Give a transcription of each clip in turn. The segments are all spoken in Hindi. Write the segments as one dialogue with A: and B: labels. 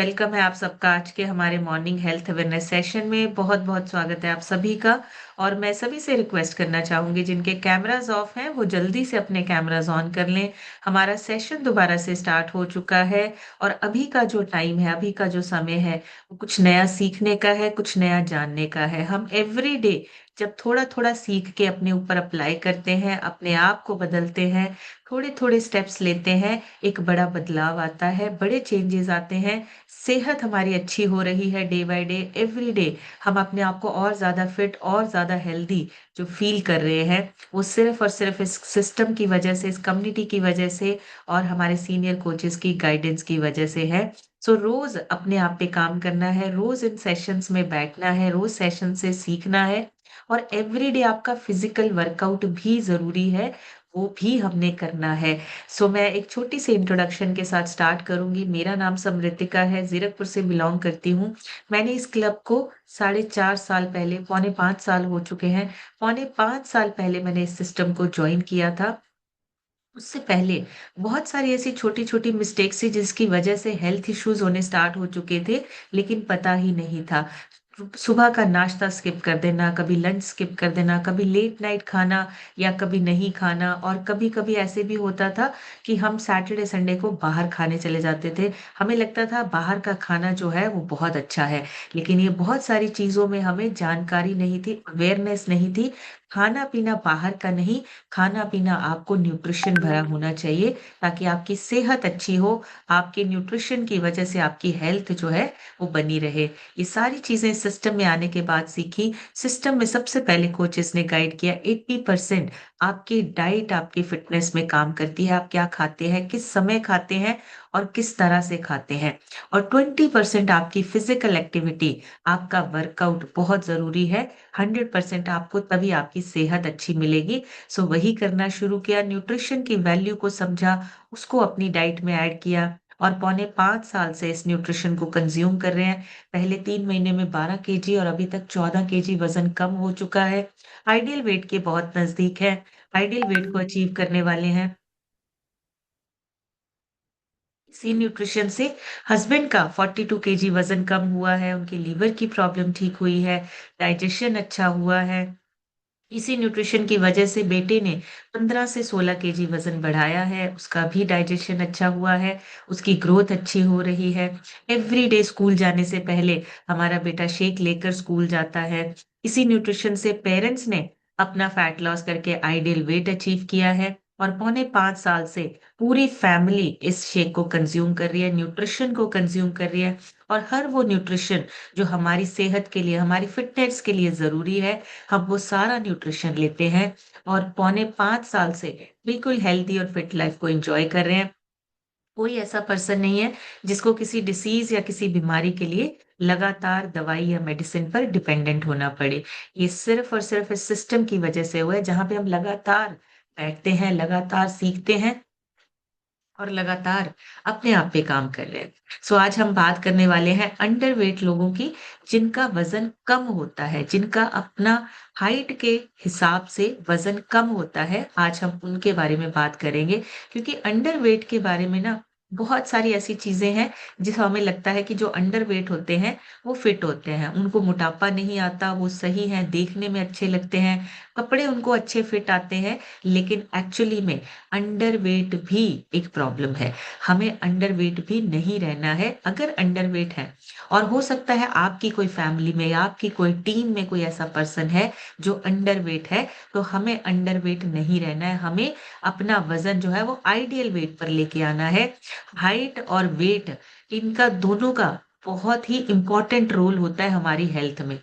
A: वेलकम है आप सबका आज के हमारे मॉर्निंग हेल्थ अवेयरनेस सेशन में। बहुत बहुत स्वागत है आप सभी का। और मैं सभी से रिक्वेस्ट करना चाहूंगी जिनके कैमरास ऑफ हैं वो जल्दी से अपने कैमरास ऑन कर लें। हमारा सेशन दोबारा से स्टार्ट हो चुका है। और अभी का जो टाइम है, अभी का जो समय है, वो कुछ नया सीखने का है, कुछ नया जानने का है। हम एवरी डे जब थोड़ा थोड़ा सीख के अपने ऊपर अप्लाई करते हैं, अपने आप को बदलते हैं, थोड़े थोड़े स्टेप्स लेते हैं, एक बड़ा बदलाव आता है, बड़े चेंजेस आते हैं। सेहत हमारी अच्छी हो रही है day by day, every day. हम अपने आप को और ज्यादा फिट और ज्यादा हेल्दी जो फील कर रहे हैं, वो सिर्फ और सिर्फ इस सिस्टम की वजह से, इस कम्युनिटी की वजह से और हमारे सीनियर कोचेस की गाइडेंस की वजह से है। सो रोज अपने आप पे काम करना है, रोज इन सेशंस में बैठना है, रोज सेशन से सीखना है। और एवरी डे आपका फिजिकल वर्कआउट भी जरूरी है, वो भी हमने करना है। सो मैं एक छोटी सी इंट्रोडक्शन के साथ स्टार्ट करूंगी। मेरा नाम समृतिका है, जीरकपुर से बिलोंग करती हूँ। मैंने इस क्लब को 4.5 साल पहले, 4.5 साल हो चुके हैं, 4.5 साल पहले मैंने इस सिस्टम को ज्वाइन किया था। उससे पहले बहुत सारी ऐसी छोटी छोटी मिस्टेक्स थी जिसकी वजह से हेल्थ इश्यूज होने स्टार्ट हो चुके थे, लेकिन पता ही नहीं था। सुबह का नाश्ता स्किप कर देना, कभी लंच स्किप कर देना, कभी लेट नाइट खाना या कभी नहीं खाना, और कभी कभी ऐसे भी होता था कि हम सैटरडे संडे को बाहर खाने चले जाते थे। हमें लगता था बाहर का खाना जो है वो बहुत अच्छा है, लेकिन ये बहुत सारी चीजों में हमें जानकारी नहीं थी, अवेयरनेस नहीं थी। खाना पीना बाहर का नहीं, खाना पीना आपको न्यूट्रिशन भरा होना चाहिए, ताकि आपकी सेहत अच्छी हो। आपके न्यूट्रिशन की वजह से आपकी हेल्थ जो है वो बनी रहे। ये सारी चीजें सिस्टम में आने के बाद सीखी। सिस्टम में सबसे पहले कोचेस ने गाइड किया, 80% आपकी डाइट आपकी फिटनेस में काम करती है। आप क्या खाते हैं, किस समय खाते हैं और किस तरह से खाते हैं। और 20% आपकी फिजिकल एक्टिविटी, आपका वर्कआउट बहुत जरूरी है। 100% आपको तभी आपकी सेहत अच्छी मिलेगी। सो वही करना शुरू किया, न्यूट्रिशन की वैल्यू को समझा, उसको अपनी डाइट में ऐड किया। और 4.5 साल से इस न्यूट्रिशन को कंज्यूम कर रहे हैं। पहले 3 महीने में 12 kg और अभी तक 14 kg वजन कम हो चुका है। आइडियल वेट के बहुत नजदीक है, आइडियल वेट को अचीव करने वाले हैं। इसी न्यूट्रिशन से हस्बैंड का 42 kg वजन कम हुआ है, उनकी लीवर की प्रॉब्लम ठीक हुई है, डाइजेशन अच्छा हुआ है। इसी न्यूट्रिशन की वजह से बेटे ने 15 से 16 kg वजन बढ़ाया है, उसका भी डाइजेशन अच्छा हुआ है, उसकी ग्रोथ अच्छी हो रही है। एवरी डे स्कूल जाने से पहले हमारा बेटा शेक लेकर स्कूल जाता है। इसी न्यूट्रिशन से पेरेंट्स ने अपना फैट लॉस करके आइडियल वेट अचीव किया है। और 4.5 साल से पूरी फैमिली इस शेक को कंज्यूम कर रही है, न्यूट्रिशन को कंज्यूम कर रही है। और हर वो न्यूट्रिशन जो हमारी सेहत के लिए, हमारी फिटनेस के लिए जरूरी है, हम वो सारा न्यूट्रिशन लेते हैं। और 4.5 साल से बिल्कुल हेल्दी और फिट लाइफ को एंजॉय कर रहे हैं। कोई ऐसा पर्सन नहीं है जिसको किसी डिसीज या किसी बीमारी के लिए लगातार दवाई या मेडिसिन पर डिपेंडेंट होना पड़े। ये सिर्फ और सिर्फ इस सिस्टम की वजह से हुआ है, जहां पे हम लगातार बैठते हैं, लगातार सीखते हैं और लगातार अपने आप पे काम कर रहे हैं। सो आज हम बात करने वाले हैं अंडर वेट लोगों की, जिनका वजन कम होता है, जिनका अपना हाइट के हिसाब से वजन कम होता है। आज हम उनके बारे में बात करेंगे, क्योंकि अंडर वेट के बारे में ना बहुत सारी ऐसी चीजें हैं जिस हमें लगता है कि जो अंडर वेट होते हैं वो फिट होते हैं, उनको मोटापा नहीं आता, वो सही है, देखने में अच्छे लगते हैं, कपड़े उनको अच्छे फिट आते हैं। लेकिन एक्चुअली में अंडर वेट भी एक प्रॉब्लम है। हमें अंडर वेट भी नहीं रहना है। अगर अंडर वेट है, और हो सकता है आपकी कोई फैमिली में या आपकी कोई टीम में कोई ऐसा पर्सन है जो अंडर वेट है, तो हमें अंडर वेट नहीं रहना है। हमें अपना वजन जो है वो आइडियल वेट पर लेके आना है। हाइट और वेट, इनका दोनों का बहुत ही इंपॉर्टेंट रोल होता है हमारी हेल्थ में।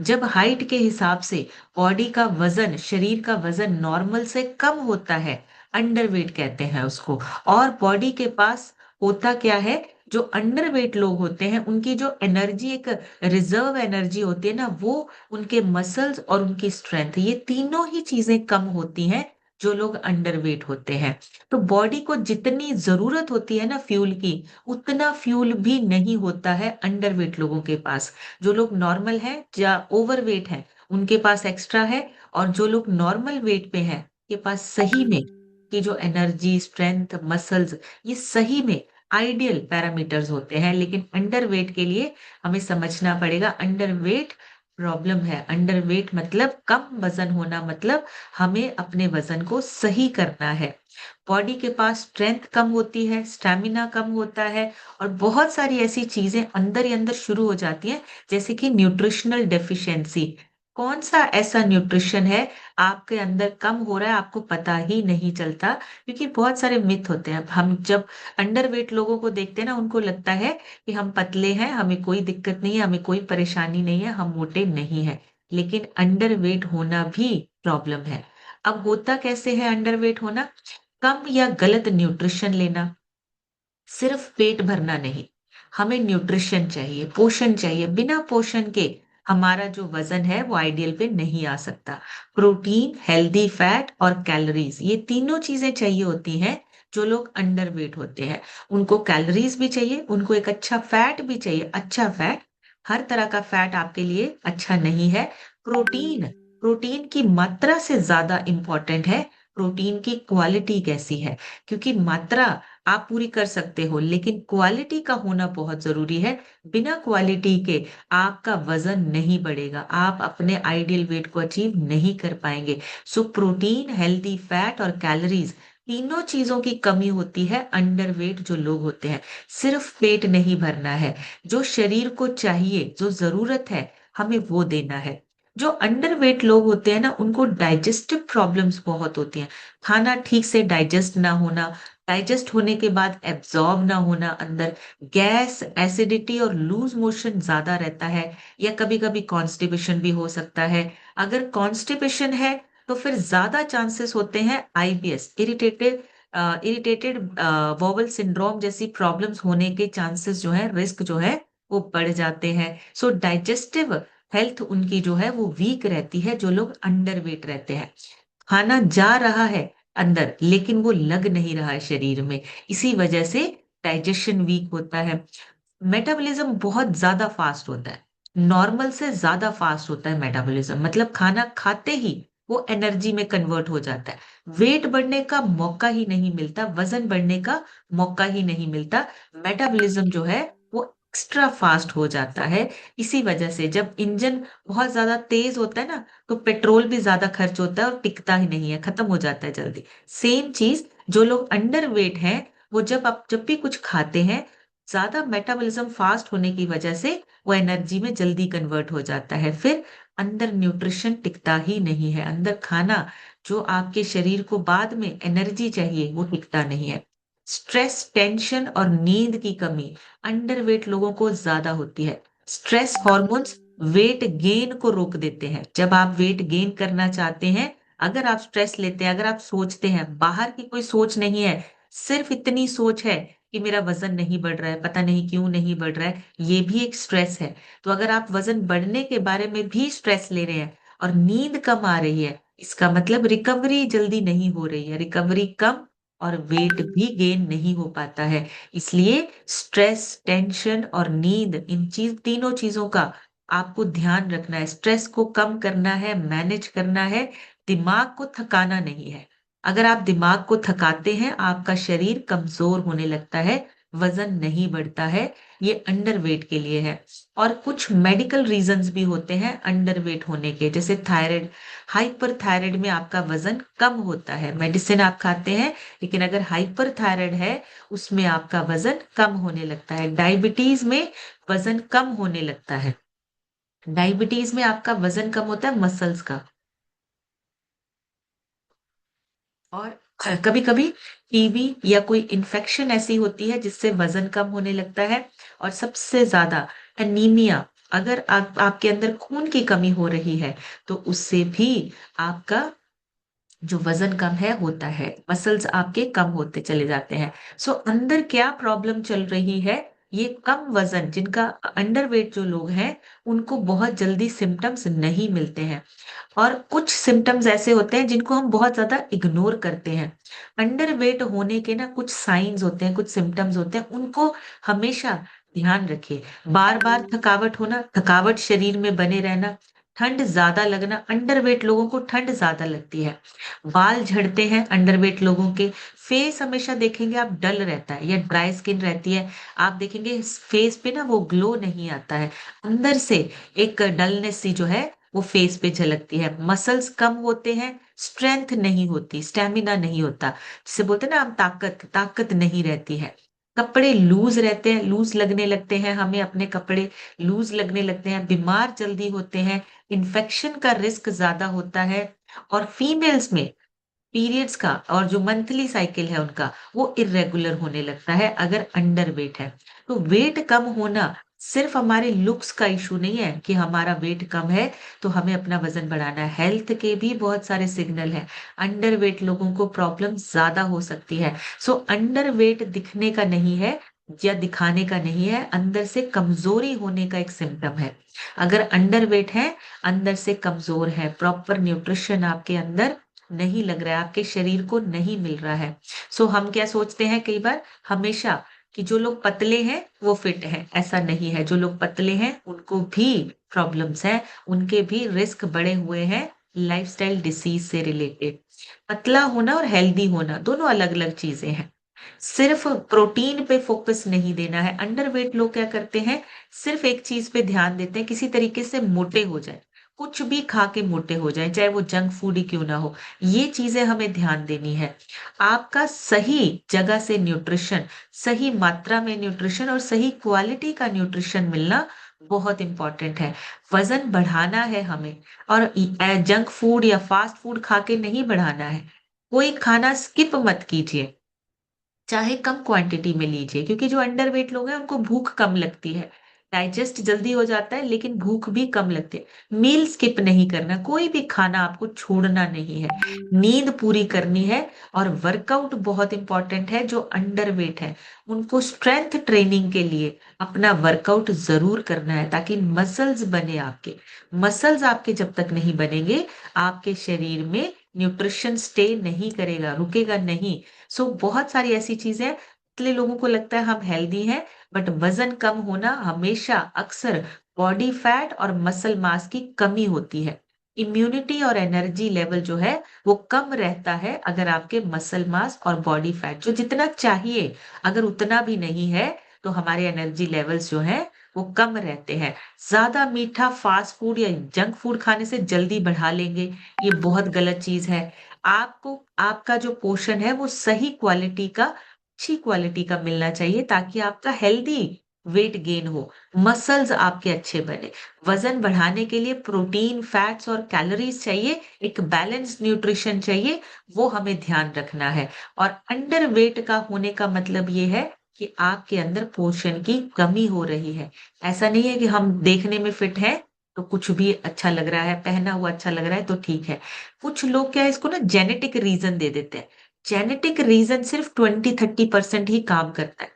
A: जब हाइट के हिसाब से बॉडी का वजन, शरीर का वजन नॉर्मल से कम होता है, अंडरवेट कहते हैं उसको। और बॉडी के पास होता क्या है, जो अंडरवेट लोग होते हैं उनकी जो एनर्जी, एक रिजर्व एनर्जी होती है ना, वो, उनके मसल्स और उनकी स्ट्रेंथ, ये तीनों ही चीजें कम होती हैं जो लोग अंडरवेट होते हैं। तो बॉडी को जितनी जरूरत होती है ना फ्यूल की, उतना फ्यूल भी नहीं होता है अंडरवेट लोगों के पास। जो लोग नॉर्मल है या ओवरवेट है उनके पास एक्स्ट्रा है, और जो लोग नॉर्मल वेट पे हैं के पास सही में की जो एनर्जी, स्ट्रेंथ, मसल्स, ये सही में आइडियल पैरामीटर्स होते हैं, लेकिन अंडरवेट के लिए हमें समझना पड़ेगा अंडरवेट प्रॉब्लम है। अंडरवेट मतलब कम वजन होना, मतलब हमें अपने वजन को सही करना है। बॉडी के पास स्ट्रेंथ कम होती है, स्टैमिना कम होता है और बहुत सारी ऐसी चीजें अंदर ही अंदर शुरू हो जाती हैं, जैसे कि न्यूट्रिशनल डेफिशिएंसी। कौन सा ऐसा न्यूट्रिशन है आपके अंदर कम हो रहा है, आपको पता ही नहीं चलता, क्योंकि बहुत सारे मिथ होते हैं। हम जब अंडरवेट लोगों को देखते हैं ना, उनको लगता है कि हम पतले हैं, हमें कोई दिक्कत नहीं है, हमें कोई परेशानी नहीं है, हम मोटे नहीं है। लेकिन अंडरवेट होना भी प्रॉब्लम है। अब होता कैसे है अंडरवेट होना? कम या गलत न्यूट्रिशन लेना, सिर्फ पेट भरना नहीं। हमें न्यूट्रिशन चाहिए, पोषण चाहिए। बिना पोषण के हमारा जो वजन है वो आइडियल पे नहीं आ सकता। प्रोटीन, हेल्दी फैट और कैलोरीज, ये तीनों चीजें चाहिए होती हैं जो लोग अंडरवेट होते हैं। उनको कैलोरीज भी चाहिए, उनको एक अच्छा फैट भी चाहिए। अच्छा फैट, हर तरह का फैट आपके लिए अच्छा नहीं है। प्रोटीन, प्रोटीन की मात्रा से ज्यादा इंपॉर्टेंट है प्रोटीन की क्वालिटी कैसी है। क्योंकि मात्रा आप पूरी कर सकते हो, लेकिन क्वालिटी का होना बहुत जरूरी है। बिना क्वालिटी के आपका वजन नहीं बढ़ेगा, आप अपने आइडियल वेट को अचीव नहीं कर पाएंगे। सो प्रोटीन, हेल्दी फैट और कैलोरीज, तीनों चीजों की कमी होती है अंडरवेट जो लोग होते हैं। सिर्फ पेट नहीं भरना है, जो शरीर को चाहिए, जो जरूरत है, हमें वो देना है। जो अंडरवेट लोग होते हैं ना, उनको डाइजेस्टिव प्रॉब्लम्स बहुत होती हैं। खाना ठीक से डाइजेस्ट ना होना, डाइजेस्ट होने के बाद एब्जॉर्ब ना होना अंदर, गैस, एसिडिटी और लूज मोशन ज्यादा रहता है, या कभी कभी कॉन्स्टिपेशन भी हो सकता है। अगर कॉन्स्टिपेशन है तो फिर ज्यादा चांसेस होते हैं आईबीएस, इरिटेटेड वोवल सिंड्रोम जैसी प्रॉब्लम्स होने के चांसेस जो है, रिस्क जो है, वो बढ़ जाते हैं। सो डाइजेस्टिव हेल्थ उनकी जो है वो वीक रहती है, जो लोग अंडरवेट रहते हैं। खाना जा रहा है अंदर, लेकिन वो लग नहीं रहा है शरीर में, इसी वजह से डाइजेशन वीक होता है। मेटाबॉलिज्म बहुत ज्यादा फास्ट होता है, नॉर्मल से ज्यादा फास्ट होता है मेटाबॉलिज्म, मतलब खाना खाते ही वो एनर्जी में कन्वर्ट हो जाता है। वेट बढ़ने का मौका ही नहीं मिलता, वजन बढ़ने का मौका ही नहीं मिलता। मेटाबॉलिज्म जो है वो एक्स्ट्रा फास्ट हो जाता है। इसी वजह से जब इंजन बहुत ज्यादा तेज होता है ना, तो पेट्रोल भी ज्यादा खर्च होता है और टिकता ही नहीं है, खत्म हो जाता है जल्दी। सेम चीज, जो लोग अंडर वेट हैं, वो जब भी कुछ खाते हैं, ज्यादा मेटाबॉलिज्म फास्ट होने की वजह से वो एनर्जी में जल्दी कन्वर्ट हो जाता है। फिर अंदर न्यूट्रिशन टिकता ही नहीं है, अंदर खाना जो आपके शरीर को बाद में एनर्जी चाहिए वो टिकता नहीं है। स्ट्रेस, टेंशन और नींद की कमी अंडरवेट लोगों को ज्यादा होती है। स्ट्रेस हार्मोन्स वेट गेन को रोक देते हैं। जब आप वेट गेन करना चाहते हैं, अगर आप स्ट्रेस लेते हैं, अगर आप सोचते हैं, बाहर की कोई सोच नहीं है, सिर्फ इतनी सोच है कि मेरा वजन नहीं बढ़ रहा है, पता नहीं क्यों नहीं बढ़ रहा है, ये भी एक स्ट्रेस है। तो अगर आप वजन बढ़ने के बारे में भी स्ट्रेस ले रहे हैं और नींद कम आ रही है, इसका मतलब रिकवरी जल्दी नहीं हो रही है, रिकवरी कम, और वेट भी गेन नहीं हो पाता है। इसलिए स्ट्रेस, टेंशन और नींद, इन तीनों चीजों का आपको ध्यान रखना है। स्ट्रेस को कम करना है, मैनेज करना है, दिमाग को थकाना नहीं है। अगर आप दिमाग को थकाते हैं, आपका शरीर कमजोर होने लगता है, वजन नहीं बढ़ता है। ये अंडरवेट के लिए है। और कुछ मेडिकल रीजंस भी होते हैं अंडरवेट होने के, जैसे थायराइड। हाइपर थायराइड में आपका वजन कम होता है, मेडिसिन आप खाते हैं, लेकिन अगर हाइपर थायराइड है, उसमें आपका वजन कम होने लगता है। डायबिटीज में वजन कम होने लगता है। डायबिटीज में आपका वजन कम होता है मसल्स का। और कभी कभी टीबी या कोई इन्फेक्शन ऐसी होती है जिससे वजन कम होने लगता है। और सबसे ज्यादा एनीमिया, अगर आपके अंदर खून की कमी हो रही है, तो उससे भी आपका जो वजन कम है होता है, मसल्स आपके कम होते चले जाते हैं। सो अंदर क्या प्रॉब्लम चल रही है? ये कम वजन, जिनका अंडरवेट जो लोग हैं, उनको बहुत जल्दी सिम्टम्स नहीं मिलते हैं। और कुछ सिम्टम्स ऐसे होते हैं जिनको हम बहुत ज्यादा इग्नोर करते हैं। अंडरवेट होने के ना कुछ साइंस होते हैं, कुछ सिम्टम्स होते हैं, उनको हमेशा ध्यान रखिए। बार बार थकावट होना, थकावट शरीर में बने रहना, ठंड ज़्यादा लगना, अंडरवेट लोगों को ठंड ज़्यादा लगती है। बाल झड़ते हैं अंडरवेट लोगों के, फेस हमेशा देखेंगे आप डल रहता है या ड्राई स्किन रहती है। आप देखेंगे फेस पे ना वो ग्लो नहीं आता है, अंदर से एक डलनेस सी जो है वो फेस पे झलकती है। मसल्स कम होते हैं, स्ट्रेंथ नहीं होती, स्टैमिना नहीं होता। जिसे बोलते हैं ना हम ताकत, ताकत नहीं रहती है। कपड़े लूज़ रहते हैं, लूज़ लगने लगते हैं हमें, अपने कपड़े लूज़ लगने लगते हैं, बीमार जल्दी होते हैं, इन्फेक्शन का रिस्क ज़्यादा होता है। और फीमेल्स में पीरियड्स का और जो मंथली साइकिल है उनका, वो इर्रेगुलर होने लगता है अगर अंडरवेट है। तो वेट कम होना सिर्फ हमारे लुक्स का इश्यू नहीं है कि हमारा वेट कम है तो हमें अपना वज़न बढ़ाना है। हेल्थ के भी बहुत सारे सिग्नल हैं। अंडरवेट लोगों को प्रॉब्लम ज़्यादा हो सकती है। सो अंडरवेट दिखने का नहीं है या दिखाने का नहीं है, अंदर से कमज़ोरी होने का एक सिम्पटम है। अगर अंडरवेट है, अंदर से कमज़ोर है, प्रॉपर न्यूट्रिशन आपके अंदर नहीं लग रहा है, आपके शरीर को नहीं मिल रहा है। सो हम क्या सोचते हैं कई बार हमेशा कि जो लोग पतले हैं वो फिट हैं, ऐसा नहीं है। जो लोग पतले हैं उनको भी प्रॉब्लम्स हैं, उनके भी रिस्क बढ़े हुए हैं लाइफस्टाइल डिसीज से रिलेटेड। पतला होना और हेल्दी होना दोनों अलग-अलग चीजें हैं। सिर्फ प्रोटीन पे फोकस नहीं देना है। अंडरवेट लोग क्या करते हैं, सिर्फ एक चीज पे ध्यान देते हैं, किसी तरीके से मोटे हो जाए, कुछ भी खा के मोटे हो जाए, चाहे वो जंक फूड ही क्यों ना हो। ये चीजें हमें ध्यान देनी है। आपका सही जगह से न्यूट्रिशन, सही मात्रा में न्यूट्रिशन और सही क्वालिटी का न्यूट्रिशन मिलना बहुत इंपॉर्टेंट है। वजन बढ़ाना है हमें और जंक फूड या फास्ट फूड खा के नहीं बढ़ाना है। कोई खाना स्किप मत कीजिए, चाहे कम क्वांटिटी में लीजिए, क्योंकि जो अंडरवेट लोग हैं उनको भूख कम लगती है। डाइजेस्ट जल्दी हो जाता है लेकिन भूख भी कम लगती है। मील स्किप नहीं करना, कोई भी खाना आपको छोड़ना नहीं है। नींद पूरी करनी है और वर्कआउट बहुत इंपॉर्टेंट है। जो अंडरवेट है उनको स्ट्रेंथ ट्रेनिंग के लिए अपना वर्कआउट ज़रूर करना है ताकि मसल्स बने आपके। मसल्स आपके जब तक नहीं बनेंगे, आपके शरीर में न्यूट्रिशन स्टे नहीं करेगा, रुकेगा नहीं। सो बहुत सारी ऐसी चीजें हैं, पतले लोगों को लगता है हम हेल्दी हैं, बट वजन कम होना हमेशा अक्सर बॉडी फैट और मसल मास की कमी होती है। इम्यूनिटी और एनर्जी लेवल जो है वो कम रहता है अगर आपके मसल मास और बॉडी फैट जो जितना चाहिए अगर उतना भी नहीं है, तो हमारे एनर्जी लेवल्स जो हैं वो कम रहते हैं। ज्यादा मीठा फास्ट फूड या जंक फूड खाने से जल्दी बढ़ा लेंगे, ये बहुत गलत चीज है। आपको आपका जो पोर्शन है वो सही क्वालिटी का, अच्छी क्वालिटी का मिलना चाहिए ताकि आपका हेल्दी वेट गेन हो, मसल्स आपके अच्छे बने। वजन बढ़ाने के लिए प्रोटीन, फैट्स और कैलोरीज चाहिए, एक बैलेंस्ड न्यूट्रिशन चाहिए, वो हमें ध्यान रखना है। और अंडर वेट का होने का मतलब ये है कि आपके अंदर पोषण की कमी हो रही है। ऐसा नहीं है कि हम देखने में फिट हैं तो कुछ भी अच्छा लग रहा है, पहना हुआ अच्छा लग रहा है तो ठीक है। कुछ लोग क्या है इसको ना जेनेटिक रीजन दे देते हैं। जेनेटिक रीजन सिर्फ 20-30% ही काम करता है।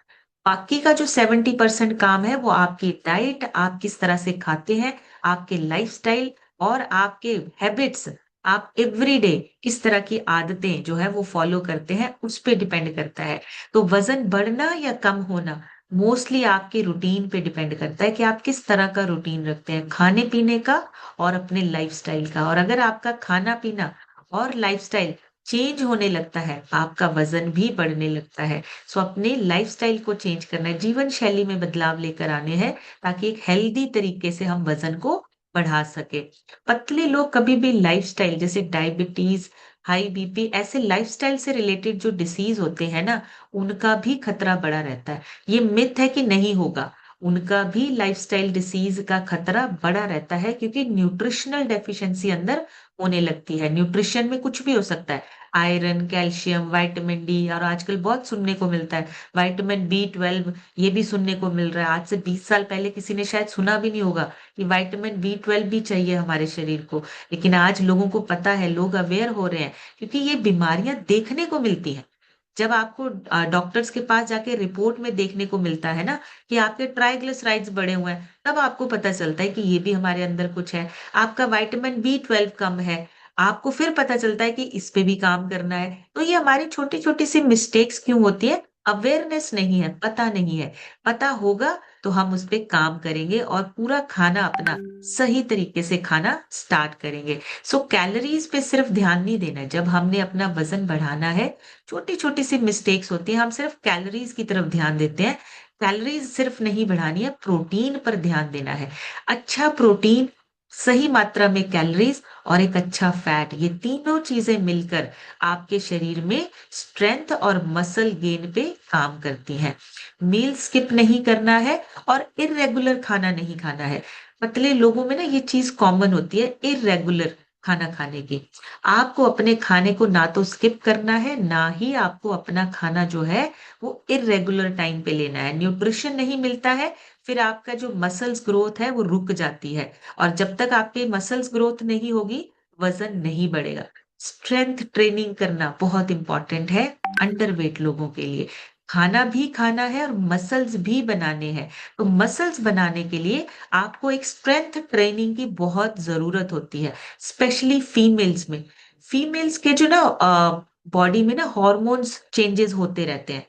A: बाकी का जो 70% काम है वो आपकी डाइट, आप किस तरह से खाते हैं, आपके लाइफस्टाइल और आपके हैबिट्स, आप एवरीडे किस तरह की आदतें जो है वो फॉलो करते हैं उस पे डिपेंड करता है। तो वजन बढ़ना या कम होना मोस्टली आपके रूटीन पे डिपेंड करता है कि आप किस तरह का रूटीन रखते हैं खाने पीने का और अपने लाइफस्टाइल का। और अगर आपका खाना पीना और लाइफस्टाइल चेंज होने लगता है, आपका वजन भी बढ़ने लगता है। सो अपने लाइफस्टाइल को चेंज करना है, जीवन शैली में बदलाव लेकर आने हैं ताकि एक हेल्दी तरीके से हम वजन को बढ़ा सके। पतले लोग कभी भी लाइफस्टाइल जैसे डायबिटीज, हाई बीपी, ऐसे लाइफस्टाइल से रिलेटेड जो डिसीज होते हैं ना, उनका भी खतरा बढ़ा रहता है। ये मिथ है कि नहीं होगा, उनका भी लाइफस्टाइल डिसीज का खतरा बढ़ा रहता है क्योंकि न्यूट्रिशनल डेफिशिएंसी अंदर होने लगती है। न्यूट्रिशन में कुछ भी हो सकता है, आयरन, कैल्शियम, विटामिन डी, और आजकल बहुत सुनने को मिलता है विटामिन बी 12, ये भी सुनने को मिल रहा है। आज से 20 साल पहले किसी ने शायद सुना भी नहीं होगा कि विटामिन बी 12 भी चाहिए हमारे शरीर को, लेकिन आज लोगों को पता है, लोग अवेयर हो रहे हैं क्योंकि ये बीमारियां देखने को मिलती हैं। जब आपको डॉक्टर्स के पास जाके रिपोर्ट में देखने को मिलता है ना कि आपके ट्राइग्लिसराइड्स बढ़े हुए हैं, तब आपको पता चलता है कि ये भी हमारे अंदर कुछ है। आपका विटामिन बी 12 कम है, आपको फिर पता चलता है कि इस पे भी काम करना है। तो ये हमारी छोटी छोटी सी मिस्टेक्स क्यों होती है, अवेयरनेस नहीं है, पता नहीं है। पता होगा तो हम उस पे काम करेंगे और पूरा खाना अपना सही तरीके से खाना स्टार्ट करेंगे। सो कैलोरीज पे सिर्फ ध्यान नहीं देना है। जब हमने अपना वजन बढ़ाना है, छोटी छोटी सी मिस्टेक्स होती है, हम सिर्फ कैलोरीज की तरफ ध्यान देते हैं। कैलोरीज सिर्फ नहीं बढ़ानी है, प्रोटीन पर ध्यान देना है। अच्छा प्रोटीन, सही मात्रा में कैलोरीज और एक अच्छा फैट, ये तीनों चीजें मिलकर आपके शरीर में स्ट्रेंथ और मसल गेन पे काम करती हैं। मील स्किप नहीं करना है और इर्रेगुलर खाना नहीं खाना है। पतले लोगों में ना ये चीज कॉमन होती है, इर्रेगुलर खाना खाने की। आपको अपने खाने को ना तो स्किप करना है, ना ही आपको अपना खाना जो है वो इर्रेगुलर टाइम पे लेना है। न्यूट्रिशन नहीं मिलता है, फिर आपका जो मसल्स ग्रोथ है वो रुक जाती है। और जब तक आपके मसल्स ग्रोथ नहीं होगी, वजन नहीं बढ़ेगा। स्ट्रेंथ ट्रेनिंग करना बहुत इंपॉर्टेंट है अंडरवेट लोगों के लिए। खाना भी खाना है और मसल्स भी बनाने हैं। तो मसल्स बनाने के लिए आपको एक स्ट्रेंथ ट्रेनिंग की बहुत जरूरत होती है, स्पेशली फीमेल्स में। फीमेल्स के जो ना बॉडी में ना हॉर्मोन्स चेंजेस होते रहते हैं।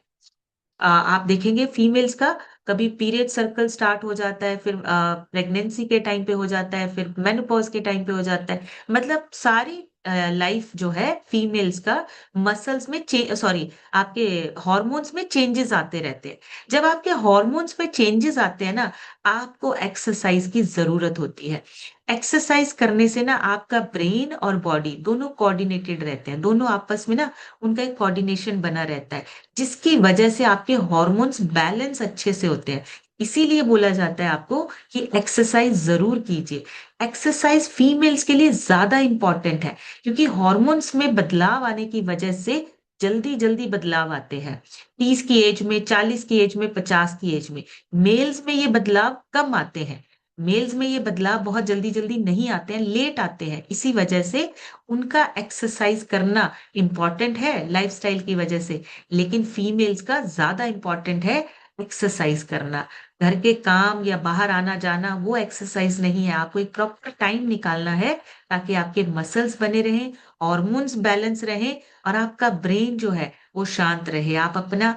A: आप देखेंगे फीमेल्स का कभी पीरियड सर्कल स्टार्ट हो जाता है, फिर प्रेगनेंसी के टाइम पे हो जाता है, फिर मेनोपॉज के टाइम पे हो जाता है। मतलब सारी लाइफ जो है फीमेल्स का मसल्स में सॉरी, आपके हॉर्मोन्स में चेंजेस आते रहते हैं। जब आपके हॉर्मोन्स में चेंजेस आते हैं ना, आपको एक्सरसाइज की जरूरत होती है। एक्सरसाइज करने से ना आपका ब्रेन और बॉडी दोनों कोऑर्डिनेटेड रहते हैं, दोनों आपस में ना उनका एक कोऑर्डिनेशन बना रहता है, जिसकी वजह से आपके हॉर्मोन्स बैलेंस अच्छे से होते हैं। इसीलिए बोला जाता है आपको कि एक्सरसाइज जरूर कीजिए। एक्सरसाइज फीमेल्स के लिए ज्यादा इंपॉर्टेंट है, क्योंकि हॉर्मोन्स में बदलाव आने की वजह से जल्दी जल्दी बदलाव आते हैं। 30 की एज में, 40 की एज में, 50 की एज में। मेल्स में ये बदलाव कम आते हैं। मेल्स में ये बदलाव बहुत जल्दी जल्दी नहीं आते हैं, लेट आते हैं। इसी वजह से उनका एक्सरसाइज करना इंपॉर्टेंट है लाइफस्टाइल की वजह से। लेकिन फीमेल्स का ज्यादा इंपॉर्टेंट है एक्सरसाइज करना। घर के काम या बाहर आना जाना वो एक्सरसाइज नहीं है। आपको एक प्रॉपर टाइम निकालना है, ताकि आपके मसल्स बने रहें, हॉर्मोन्स बैलेंस रहें, और आपका ब्रेन जो है वो शांत रहे, आप अपना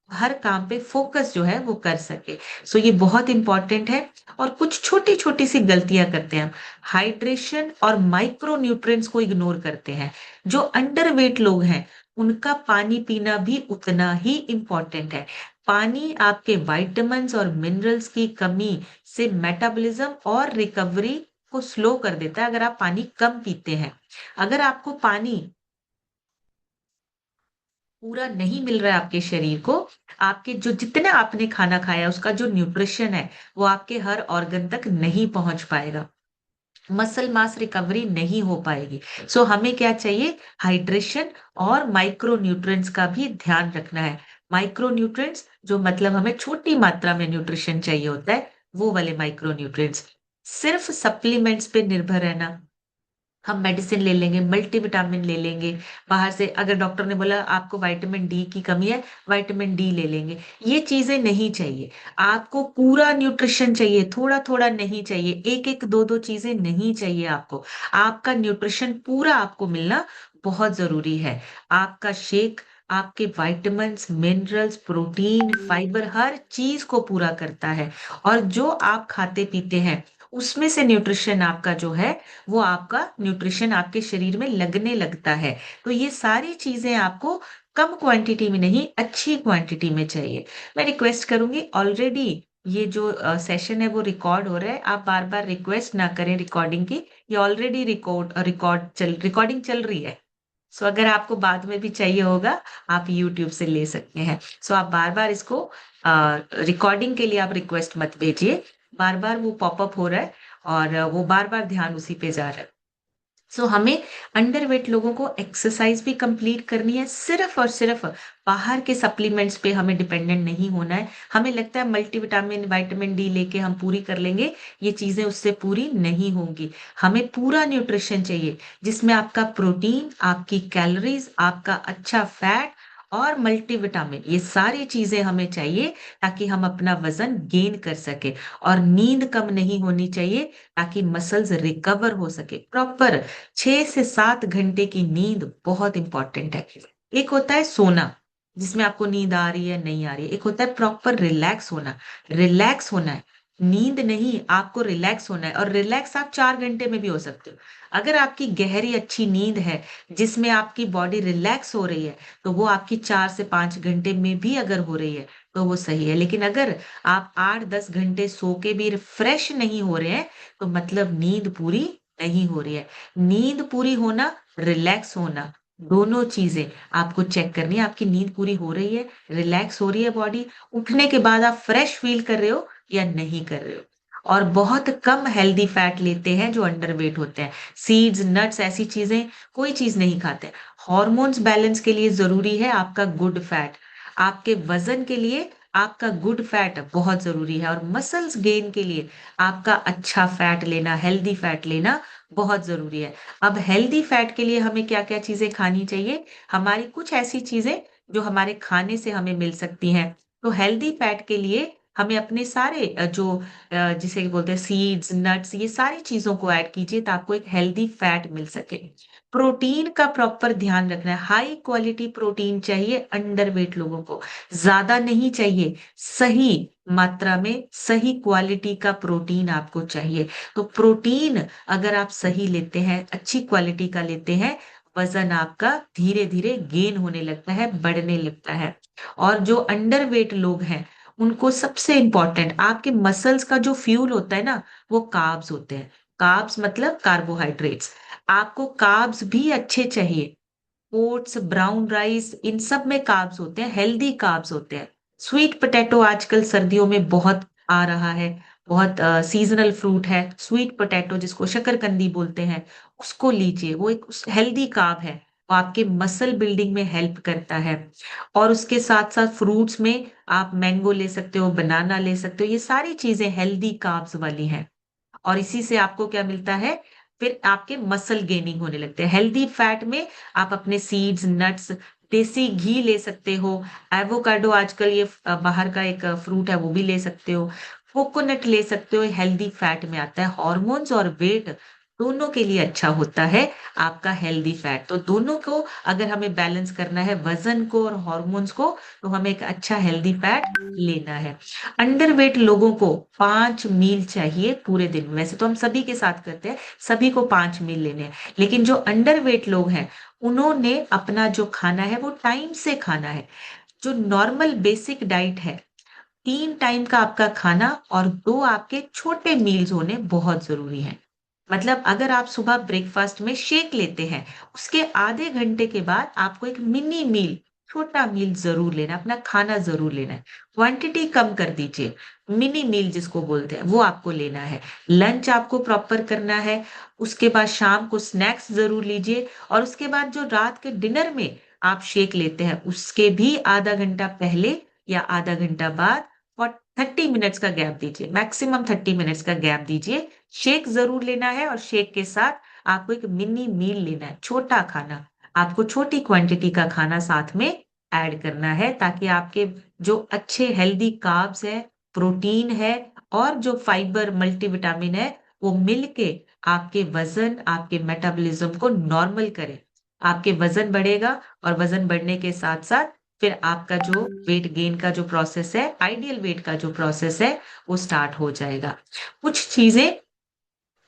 A: हर काम पे फोकस जो है वो कर सके। सो ये बहुत इंपॉर्टेंट है। और कुछ छोटी छोटी सी गलतियां करते हैं हम। हाइड्रेशन और माइक्रो न्यूट्रिएंट्स को इग्नोर करते हैं। जो अंडरवेट लोग हैं, उनका पानी पीना भी उतना ही इम्पोर्टेंट है। पानी आपके विटामिन्स और मिनरल्स की कमी से मेटाबॉलिज्म और रिकवरी को स्लो कर देता है, अगर आप पानी कम पीते हैं। अगर आपको पानी पूरा नहीं मिल रहा है आपके शरीर को, आपके जो जितना आपने खाना खाया उसका जो न्यूट्रिशन है वो आपके हर ऑर्गन तक नहीं पहुंच पाएगा। मसल मास रिकवरी नहीं हो पाएगी। सो हमें क्या चाहिए? हाइड्रेशन और माइक्रो न्यूट्रिएंट्स का भी ध्यान रखना है। माइक्रो न्यूट्रिएंट्स जो मतलब हमें छोटी मात्रा में न्यूट्रिशन चाहिए होता है, वो वाले माइक्रो न्यूट्रिएंट्स। सिर्फ सप्लीमेंट्स पे निर्भर रहना, हम मेडिसिन ले लेंगे, मल्टीविटामिन ले लेंगे बाहर से, अगर डॉक्टर ने बोला आपको विटामिन डी की कमी है, विटामिन डी ले लेंगे, ये चीजें नहीं चाहिए। आपको पूरा न्यूट्रिशन चाहिए, थोड़ा थोड़ा नहीं चाहिए, एक एक दो दो चीजें नहीं चाहिए आपको। आपका न्यूट्रिशन पूरा आपको मिलना बहुत जरूरी है। आपका शेक आपके विटामिन्स, मिनरल्स, प्रोटीन, फाइबर हर चीज को पूरा करता है। और जो आप खाते पीते हैं उसमें से न्यूट्रिशन आपका जो है, वो आपका न्यूट्रिशन आपके शरीर में लगने लगता है। तो ये सारी चीजें आपको कम क्वांटिटी में नहीं, अच्छी क्वांटिटी में चाहिए। मैं रिक्वेस्ट करूंगी, ऑलरेडी ये जो सेशन है वो रिकॉर्ड हो रहा है, आप बार बार रिक्वेस्ट ना करें रिकॉर्डिंग की। ये ऑलरेडी रिकॉर्डिंग चल रही है। सो अगर आपको बाद में भी चाहिए होगा, आप यूट्यूब से ले सकते हैं। सो आप बार बार इसको रिकॉर्डिंग के लिए आप रिक्वेस्ट मत भेजिए। बार बार वो पॉपअप हो रहा है और वो बार बार ध्यान उसी पे जा रहा है। सो हमें अंडरवेट लोगों को एक्सरसाइज भी कंप्लीट करनी है, सिर्फ और सिर्फ बाहर के सप्लीमेंट्स पे हमें डिपेंडेंट नहीं होना है। हमें लगता है मल्टीविटामिन, विटामिन डी लेके हम पूरी कर लेंगे, ये चीजें उससे पूरी नहीं होंगी। हमें पूरा न्यूट्रिशन चाहिए, जिसमें आपका प्रोटीन, आपकी कैलोरीज, आपका अच्छा फैट और मल्टीविटामिन, ये सारी चीजें हमें चाहिए, ताकि हम अपना वजन गेन कर सके। और नींद कम नहीं होनी चाहिए, ताकि मसल्स रिकवर हो सके प्रॉपर। 6 से 7 घंटे की नींद बहुत इंपॉर्टेंट है। एक होता है सोना, जिसमें आपको नींद आ रही है, नहीं आ रही है। एक होता है प्रॉपर रिलैक्स होना, रिलैक्स होना है, नींद नहीं, आपको रिलैक्स होना है और रिलैक्स आप 4 घंटे में भी हो सकते हो। अगर आपकी गहरी अच्छी नींद है, जिसमें आपकी बॉडी रिलैक्स हो रही है, तो वो आपकी 4 से 5 घंटे में भी अगर हो रही है, तो वो सही है। लेकिन अगर आप 8-10 घंटे सो के भी फ्रेश नहीं हो रहे हैं, तो मतलब नींद पूरी नहीं हो रही है। नींद पूरी होना, रिलैक्स होना, दोनों चीजें आपको चेक करनी है। आपकी नींद पूरी हो रही है, रिलैक्स हो रही है बॉडी, उठने के बाद आप फ्रेश फील कर रहे हो या नहीं कर रहे हो। और बहुत कम हेल्दी फैट लेते हैं जो अंडरवेट होते हैं। सीड्स, नट्स, ऐसी चीजें कोई चीज नहीं खाते। हॉर्मोन्स बैलेंस के लिए जरूरी है आपका गुड फैट। आपके वजन के लिए आपका गुड फैट बहुत जरूरी है, और मसल्स गेन के लिए आपका अच्छा फैट लेना, हेल्दी फैट लेना बहुत जरूरी है। अब हेल्दी फैट के लिए हमें क्या क्या चीजें खानी चाहिए? हमारी कुछ ऐसी चीजें जो हमारे खाने से हमें मिल सकती हैं। तो हेल्दी फैट के लिए हमें अपने सारे जिसे बोलते हैं सीड्स, नट्स, ये सारी चीजों को ऐड कीजिए, तो आपको एक हेल्दी फैट मिल सके। प्रोटीन का प्रॉपर ध्यान रखना है, हाई क्वालिटी प्रोटीन चाहिए अंडरवेट लोगों को। ज्यादा नहीं चाहिए, सही मात्रा में सही क्वालिटी का प्रोटीन आपको चाहिए। तो प्रोटीन अगर आप सही लेते हैं, अच्छी क्वालिटी का लेते हैं, वजन आपका धीरे धीरे गेन होने लगता है, बढ़ने लगता है। और जो अंडरवेट लोग हैं, उनको सबसे इंपॉर्टेंट, आपके मसल्स का जो फ्यूल होता है ना, वो कार्ब्स होते हैं। कार्ब्स मतलब कार्बोहाइड्रेट्स। आपको कार्ब्स भी अच्छे चाहिए। ओट्स, ब्राउन राइस, इन सब में कार्ब्स होते हैं, हेल्दी कार्ब्स होते हैं। स्वीट पोटैटो आजकल सर्दियों में बहुत आ रहा है, बहुत सीजनल फ्रूट है स्वीट पोटैटो, जिसको शकरकंदी बोलते हैं। उसको लीजिए, वो एक हेल्दी कार्ब है, वो आपके मसल बिल्डिंग में हेल्प करता है। और उसके साथ साथ फ्रूट्स में आप मैंगो ले सकते हो, बनाना ले सकते हो, ये सारी चीजें हेल्दी कार्ब्स वाली हैं। और इसी से आपको क्या मिलता है? फिर आपके मसल गेनिंग होने लगते हैं। हेल्दी फैट में आप अपने सीड्स, नट्स, देसी घी ले सकते हो। एवोकाडो आजकल ये बाहर का एक फ्रूट है, वो भी ले सकते हो। कोकोनट ले सकते हो, हेल्दी फैट में आता है। हॉर्मोन्स और वेट दोनों के लिए अच्छा होता है आपका हेल्दी फैट। तो दोनों को अगर हमें बैलेंस करना है, वजन को और हॉर्मोन्स को, तो हमें एक अच्छा हेल्दी फैट लेना है। अंडरवेट लोगों को 5 मील चाहिए पूरे दिन में। वैसे तो हम सभी के साथ करते हैं, सभी को 5 मील लेने हैं, लेकिन जो अंडरवेट लोग हैं, उन्होंने अपना जो खाना है वो टाइम से खाना है। जो नॉर्मल बेसिक डाइट है, 3 टाइम का आपका खाना और 2 आपके छोटे मील्स होने बहुत जरूरी है। मतलब अगर आप सुबह ब्रेकफास्ट में शेक लेते हैं, उसके आधे घंटे के बाद आपको एक मिनी मील, छोटा मील जरूर लेना, अपना खाना जरूर लेना है। क्वांटिटी कम कर दीजिए, मिनी मील जिसको बोलते हैं वो आपको लेना है। लंच आपको प्रॉपर करना है, उसके बाद शाम को स्नैक्स जरूर लीजिए, और उसके बाद जो रात के डिनर में आप शेक लेते हैं, उसके भी आधा घंटा पहले या आधा घंटा बाद और 30 मिनट्स का गैप दीजिए, मैक्सिमम 30 मिनट्स का गैप दीजिए। शेक जरूर लेना है, और शेक के साथ आपको एक मिनी मील लेना है, छोटा खाना। आपको छोटी क्वांटिटी का खाना साथ में ऐड करना है, ताकि आपके जो अच्छे हेल्दी कार्ब्स है, प्रोटीन है, और जो फाइबर, मल्टीविटामिन है, वो मिलके आपके वजन, आपके मेटाबॉलिज्म को नॉर्मल करे। आपके वजन बढ़ेगा, और वजन बढ़ने के साथ साथ फिर आपका जो वेट गेन का जो प्रोसेस है, आइडियल वेट का जो प्रोसेस है, वो स्टार्ट हो जाएगा। कुछ चीजें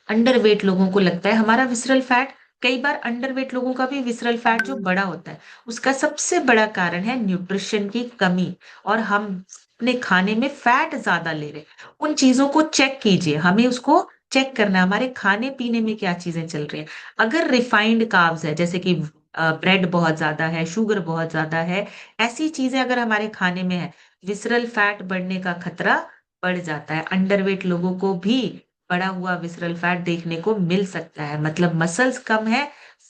A: अंडरवेट लोगों को लगता है हमारा विसरल फैट, कई बार अंडरवेट लोगों का भी विसरल फैट जो बड़ा होता है, उसका सबसे बड़ा कारण है न्यूट्रिशन की कमी। और हम अपने खाने में फैट ज्यादा ले रहे हैं। उन चीजों को चेक कीजिए, हमें उसको चेक करना है, हमारे खाने पीने में क्या चीजें चल रही हैं। अगर रिफाइंड कार्ब्स है, जैसे कि ब्रेड बहुत ज्यादा है, शुगर बहुत ज्यादा है, ऐसी चीजें अगर हमारे खाने में है, विसरल फैट बढ़ने का खतरा बढ़ जाता है। अंडरवेट लोगों को भी बढ़ा हुआ विसरल फैट देखने को मिल सकता है। मतलब मसल्स कम है,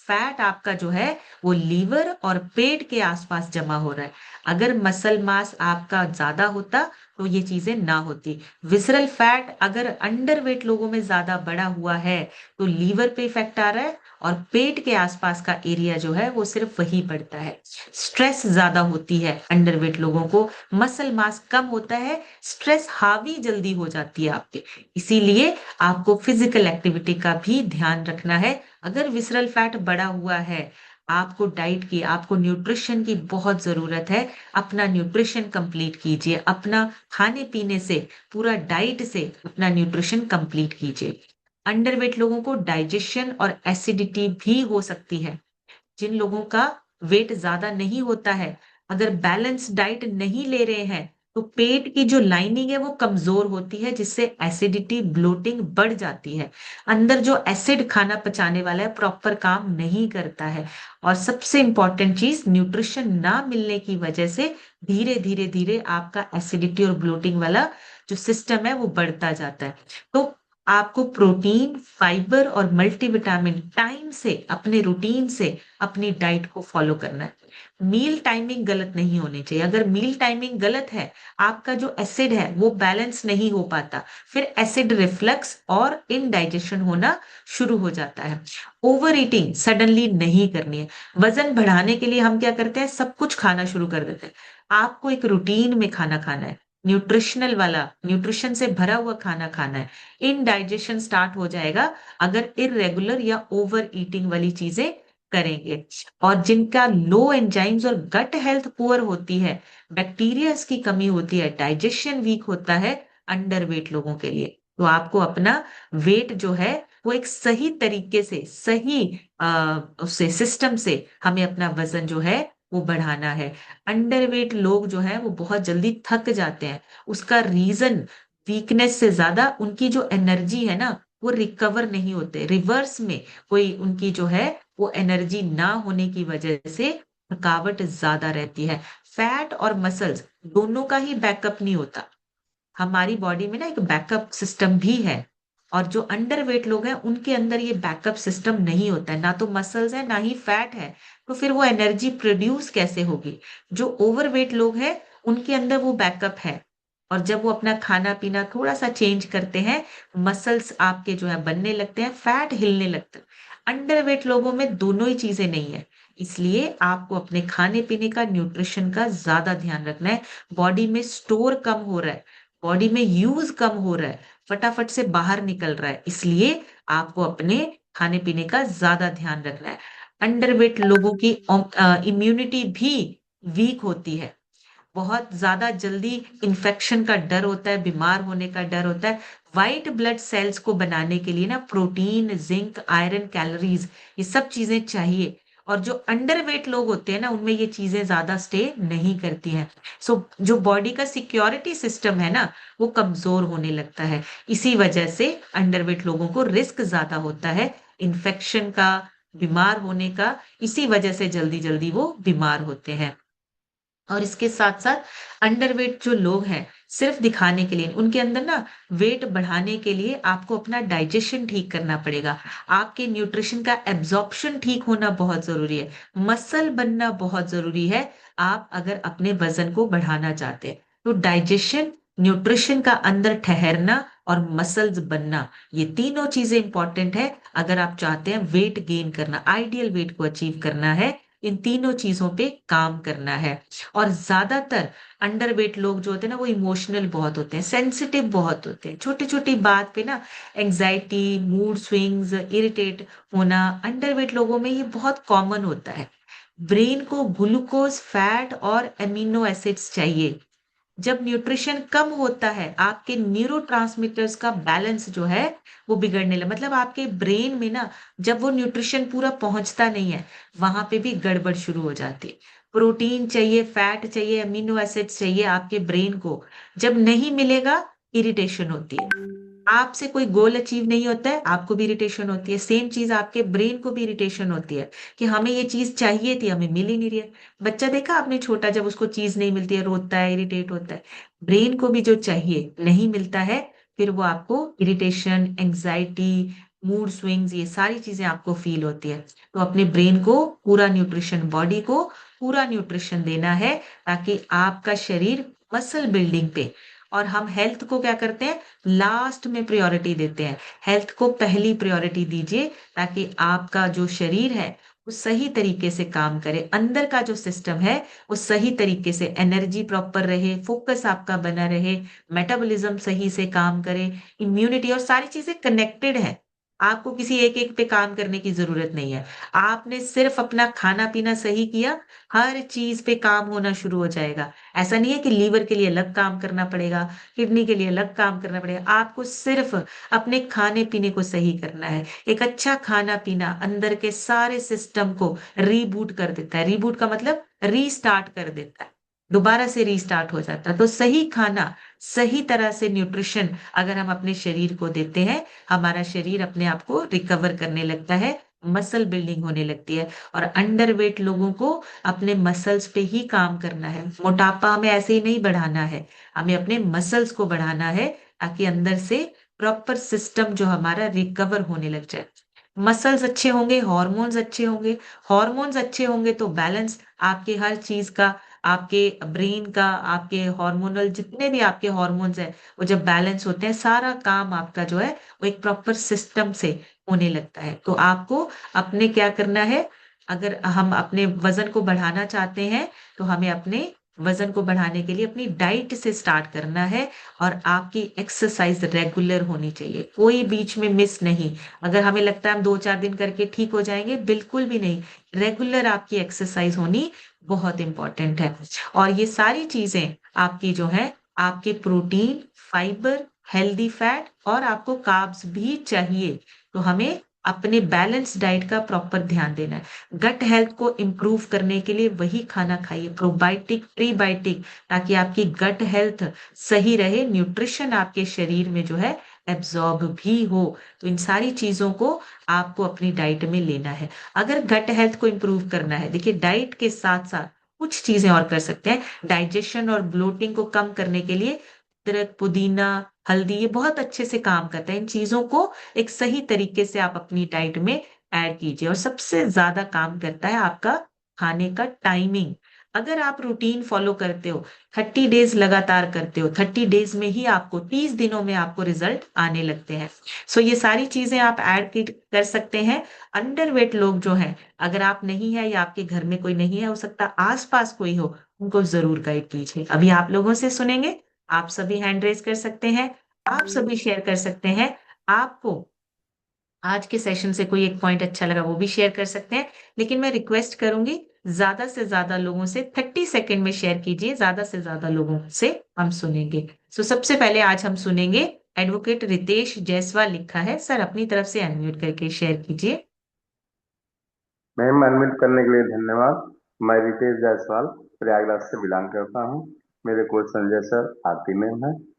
A: फैट आपका जो है वो लीवर और पेट के आसपास जमा हो रहा है। अगर मसल मास आपका ज्यादा होता, तो ये चीजें ना होती। विसरल फैट अगर अंडरवेट लोगों में ज्यादा बढ़ा हुआ है, तो लीवर पे इफेक्ट आ रहा है, और पेट के आसपास का एरिया जो है वो सिर्फ वही बढ़ता है। स्ट्रेस ज्यादा होती है अंडरवेट लोगों को, मसल मास कम होता है, स्ट्रेस हावी जल्दी हो जाती है आपके। इसीलिए आपको फिजिकल एक्टिविटी का भी ध्यान रखना है। अगर विसरल फैट बढ़ा हुआ है, आपको डाइट की, आपको न्यूट्रिशन की बहुत ज़रूरत है। अपना न्यूट्रिशन कंप्लीट कीजिए, अपना खाने-पीने से, पूरा डाइट से अपना न्यूट्रिशन कंप्लीट कीजिए। अंडरवेट लोगों को डाइजेशन और एसिडिटी भी हो सकती है। जिन लोगों का वेट ज़्यादा नहीं होता है, अगर बैलेंस डाइट नहीं ले रहे हैं, तो पेट की जो लाइनिंग है वो कमज़ोर होती है, जिससे एसिडिटी, ब्लोटिंग बढ़ जाती है। अंदर जो एसिड खाना पचाने वाला है, प्रॉपर काम नहीं करता है। और सबसे इम्पोर्टेंट चीज़ न्यूट्रिशन ना मिलने की वजह से धीरे-धीरे आपका एसिडिटी और ब्लोटिंग वाला जो सिस्टम है वो बढ़ता जाता है। तो आपको प्रोटीन, फाइबर और मल्टीविटामिन टाइम से, अपने रूटीन से अपनी डाइट को फॉलो करना है। मील टाइमिंग गलत नहीं होनी चाहिए। अगर मील टाइमिंग गलत है, आपका जो एसिड है वो बैलेंस नहीं हो पाता, फिर एसिड रिफ्लक्स और इनडाइजेशन होना शुरू हो जाता है। ओवर ईटिंग सडनली नहीं करनी है। वजन बढ़ाने के लिए हम क्या करते हैं, सब कुछ खाना शुरू कर देते हैं। आपको एक रूटीन में खाना खाना है, न्यूट्रिशनल वाला, न्यूट्रिशन से भरा हुआ खाना खाना है। इनडाइजेशन स्टार्ट हो जाएगा अगर इर्रेगुलर या ओवर ईटिंग वाली चीजें करेंगे। और जिनका लो एंजाइम्स और गट हेल्थ पुअर होती है, बैक्टीरियाज की कमी होती है, डाइजेशन वीक होता है, अंडरवेट लोगों के लिए, तो आपको अपना वेट जो है वो एक सही तरीके से, सही उससे सिस्टम से हमें अपना वजन जो है वो बढ़ाना है। अंडरवेट लोग जो है वो बहुत जल्दी थक जाते हैं। उसका रीजन वीकनेस से ज्यादा उनकी जो एनर्जी है ना, वो रिकवर नहीं होते। रिवर्स में कोई उनकी जो है वो एनर्जी ना होने की वजह से थकावट ज्यादा रहती है। फैट और मसल्स दोनों का ही बैकअप नहीं होता। हमारी बॉडी में ना एक बैकअप सिस्टम भी है, और जो अंडरवेट लोग हैं उनके अंदर ये बैकअप सिस्टम नहीं होता है। ना तो मसल्स है, ना ही फैट है। तो फिर वो एनर्जी प्रोड्यूस कैसे होगी? जो ओवरवेट लोग हैं उनके अंदर वो बैकअप है। और जब वो अपना खाना पीना थोड़ा सा चेंज करते हैं, मसल्स आपके जो है बनने लगते हैं, फैट हिलने लगता है। अंडरवेट लोगों में दोनों ही चीजें नहीं है। इसलिए आपको अपने खाने पीने का, न्यूट्रिशन का ज्यादा ध्यान रखना है। बॉडी में स्टोर कम हो रहा है, बॉडी में यूज कम हो रहा है, फटाफट से बाहर निकल रहा है, इसलिए आपको अपने खाने पीने का ज्यादा ध्यान रखना है। अंडरवेट लोगों की इम्यूनिटी भी वीक होती है। बहुत ज़्यादा जल्दी इन्फेक्शन का डर होता है, बीमार होने का डर होता है। व्हाइट ब्लड सेल्स को बनाने के लिए ना प्रोटीन, जिंक, आयरन, कैलोरीज, ये सब चीज़ें चाहिए। और जो अंडरवेट लोग होते हैं ना, उनमें ये चीज़ें ज़्यादा स्टे नहीं करती हैं। सो जो बॉडी का सिक्योरिटी सिस्टम है ना, वो कमज़ोर होने लगता है। इसी वजह से अंडरवेट लोगों को रिस्क ज़्यादा होता है इन्फेक्शन का, बीमार होने का। इसी वजह से जल्दी-जल्दी वो बीमार होते हैं। और इसके साथ-साथ अंडरवेट जो लोग हैं, सिर्फ़ दिखाने के लिए, उनके अंदर ना वेट बढ़ाने के लिए आपको अपना डाइजेशन ठीक करना पड़ेगा। आपके न्यूट्रिशन का एब्ज़ॉर्प्शन ठीक होना बहुत ज़रूरी है। मसल बनना बहुत ज़रूरी है, आप अगर अपने वज़न को बढ़ाना चाहते हैं। तो डाइजेशन, न्यूट्रिशन का अंदर ठहरना और मसल्स बनना, ये तीनों चीज़ें इम्पोर्टेंट है अगर आप चाहते हैं वेट गेन करना, आइडियल वेट को अचीव करना है, इन तीनों चीज़ों पे काम करना है। और ज़्यादातर अंडरवेट लोग जो होते हैं ना, वो इमोशनल बहुत होते हैं, सेंसिटिव बहुत होते हैं। छोटी-छोटी बात पे ना एंग्ज़ायटी, मूड स्विंग्स, इरिटेट होना, अंडरवेट लोगों में ये बहुत कॉमन होता है। ब्रेन को ग्लूकोज़, फैट और एमिनो एसिड्स चाहिए। जब न्यूट्रिशन कम होता है, आपके न्यूरोट्रांसमीटर्स का बैलेंस जो है, वो बिगड़ने लग मतलब आपके ब्रेन में ना, जब वो न्यूट्रिशन पूरा पहुँचता नहीं है, वहाँ पे भी गड़बड़ शुरू हो जाती है। प्रोटीन चाहिए, फैट चाहिए, अमीनो एसिड्स चाहिए आपके ब्रेन को। जब नहीं मिलेगा, इरिटेशन होती है। आपसे कोई गोल अचीव नहीं होता है, आपको भी इरिटेशन होती है। सेम चीज़ आपके ब्रेन को भी इरिटेशन होती है कि हमें ये चीज़ चाहिए थी, हमें मिल ही नहीं रही है। बच्चा देखा आपने छोटा, जब उसको चीज़ नहीं मिलती है, रोता है, इरिटेट होता है। ब्रेन को भी जो चाहिए नहीं मिलता है, फिर वो आपको इरिटेशन, एंग्ज़ायटी, मूड स्विंग्स, ये सारी चीज़ें आपको फ़ील होती है। तो अपने ब्रेन को पूरा न्यूट्रिशन, बॉडी को पूरा न्यूट्रिशन देना है, ताकि आपका शरीर मसल बिल्डिंग पे, और हम हेल्थ को क्या करते हैं, लास्ट में प्रायोरिटी देते हैं। हेल्थ को पहली प्रायोरिटी दीजिए, ताकि आपका जो शरीर है, वो सही तरीके से काम करे। अंदर का जो सिस्टम है, वो सही तरीके से, एनर्जी प्रॉपर रहे, फ़ोकस आपका बना रहे, मेटाबॉलिज़्म सही से काम करे, इम्यूनिटी, और सारी चीज़ें कनेक्टेड हैं। आपको किसी एक-एक पे काम करने की ज़रूरत नहीं है। आपने सिर्फ़ अपना खाना-पीना सही किया, हर चीज़ पे काम होना शुरू हो जाएगा। ऐसा नहीं है कि लीवर के लिए अलग काम करना पड़ेगा, किडनी के लिए अलग काम करना पड़ेगा। आपको सिर्फ़ अपने खाने-पीने को सही करना है। एक अच्छा खाना-पीना अंदर के सारे सिस्टम को रीबूट कर देता है। रीबूट का मतलब रीस्टार्ट कर देता है। दोबारा से रीस्टार्ट हो जाता है। तो सही खाना, सही तरह से न्यूट्रिशन अगर हम अपने शरीर को देते हैं, हमारा शरीर अपने आप को रिकवर करने लगता है, मसल बिल्डिंग होने लगती है और अंडरवेट लोगों को अपने मसल्स पे ही काम करना है। मोटापा हमें ऐसे ही नहीं बढ़ाना है, हमें अपने मसल्स को बढ़ाना है ताकि अंदर से प्रॉपर सिस्टम जो हमारा रिकवर होने लग जाए। मसल्स अच्छे होंगे, हॉर्मोन्स अच्छे होंगे तो बैलेंस आपके हर चीज़ का, आपके ब्रेन का, आपके हार्मोनल जितने भी आपके हॉर्मोन्स हैं, वो जब बैलेंस होते हैं, सारा काम आपका जो है, वो एक प्रॉपर सिस्टम से होने लगता है। तो आपको अपने क्या करना है, अगर हम अपने वज़न को बढ़ाना चाहते हैं, तो हमें अपने वज़न को बढ़ाने के लिए अपनी डाइट से स्टार्ट करना है और आपकी एक्सरसाइज़ रेगुलर होनी चाहिए, कोई बीच में मिस नहीं। अगर हमें लगता है हम 2-4 दिन करके ठीक हो जाएँगे, बिल्कुल भी नहीं। रेगुलर आपकी एक्सरसाइज़ होनी बहुत इम्पोर्टेंट है और ये सारी चीज़ें आपकी जो हैं, आपके प्रोटीन, फाइबर, हेल्दी फैट और आपको कार्ब्स भी चाहिए। तो हमें अपने बैलेंस डाइट का प्रॉपर ध्यान देना है। गट हेल्थ को इम्प्रूव करने के लिए वही खाना खाइए, प्रोबायोटिक, प्रीबायोटिक ताकि आपकी गट हेल्थ सही रहे, न्यूट्रिशन आपके शरीर में जो है एब्ज़ॉर्ब भी हो। तो इन सारी चीज़ों को आपको अपनी डाइट में लेना है। अगर गट हेल्थ को इम्प्रूव करना है, देखिए डाइट के साथ-साथ कुछ चीज़ें और कर सकते हैं। डाइजेशन और ब्लोटिंग को कम करने के लिए अदरक, पुदीना, हल्दी ये बहुत अच्छे से काम करता है। इन चीज़ों को एक सही तरीके से आप अपनी डाइट में ऐड कीजिए और सबसे ज़्यादा काम करता है आपका खाने का टाइमिंग। अगर आप रूटीन फ़ॉलो करते हो, 30 डेज़ लगातार करते हो, 30 डेज़ में ही आपको 30 दिनों में आपको रिज़ल्ट आने लगते हैं। सो ये सारी चीज़ें आप ऐड किट कर सकते हैं। अंडरवेट लोग जो हैं, अगर आप नहीं है या आपके घर में कोई नहीं है, हो सकता है आस-पास कोई हो, उनको ज़रूर गाइड कीजिए। अभी आप लोगों से सुनेंगे, आप सभी हैंड रेज़ कर सकते हैं, आप सभी शेयर कर सकते हैं। आपको आज के सेशन से कोई एक पॉइंट अच्छा लगा वो भी शेयर कर सकते हैं। लेकिन मैं रिक्वेस्ट करूँगी ज़्यादा से ज़्यादा लोगों से 30 सेकंड में शेयर कीजिए, ज़्यादा से ज़्यादा लोगों से हम सुनेंगे। सो सबसे पहले आज हम सुनेंगे एडवोकेट रितेश जायसवाल लिखा है। सर अपनी तरफ से अनम्यूट करके शेयर कीजिए।
B: मैम अनम्यूट करने के लिए धन्यवाद। मैं रितेश जायसवाल प्रयागराज से बिलोंग करता हूँ। मेरे कोच संजय सर, आरती मैम है।